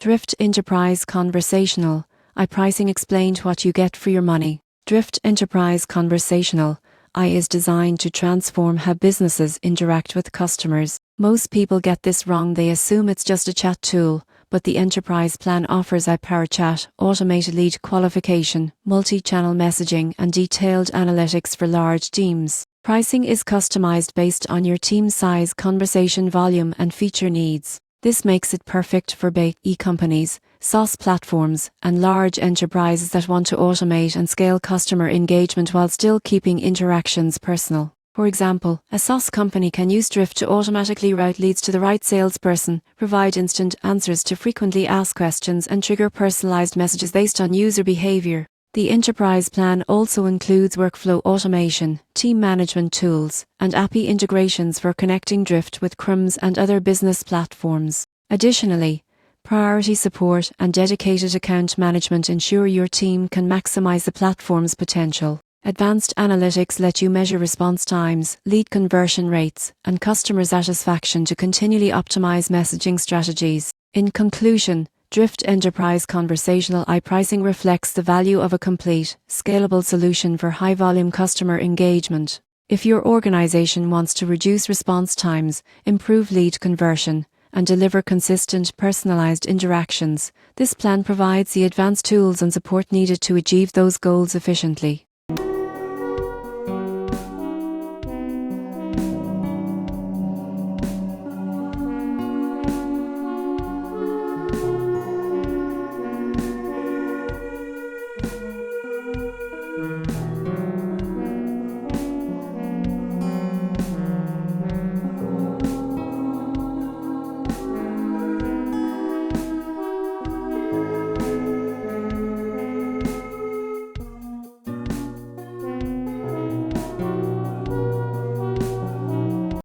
Drift Enterprise Conversational. iPricing explained what you get for your money. Drift Enterprise Conversational is designed to transform how businesses interact with customers. Most people get this wrong. They assume it's just a chat tool, but the enterprise plan offers iPower Chat, automated lead qualification, multi-channel messaging, and detailed analytics for large teams. Pricing is customized based on your team size, conversation volume, and feature needs. This makes it perfect for big e-companies, SaaS platforms, and large enterprises that want to automate and scale customer engagement while still keeping interactions personal. For example, a SaaS company can use Drift to automatically route leads to the right salesperson, provide instant answers to frequently asked questions, and trigger personalized messages based on user behavior. The enterprise plan also includes workflow automation, team management tools, and API integrations for connecting Drift with CRMs and other business platforms. Additionally, priority support and dedicated account management ensure your team can maximize the platform's potential. Advanced analytics let you measure response times, lead conversion rates, and customer satisfaction to continually optimize messaging strategies. In conclusion, Drift Enterprise Conversational iPricing reflects the value of a complete, scalable solution for high-volume customer engagement. If your organization wants to reduce response times, improve lead conversion, and deliver consistent, personalized interactions, this plan provides the advanced tools and support needed to achieve those goals efficiently.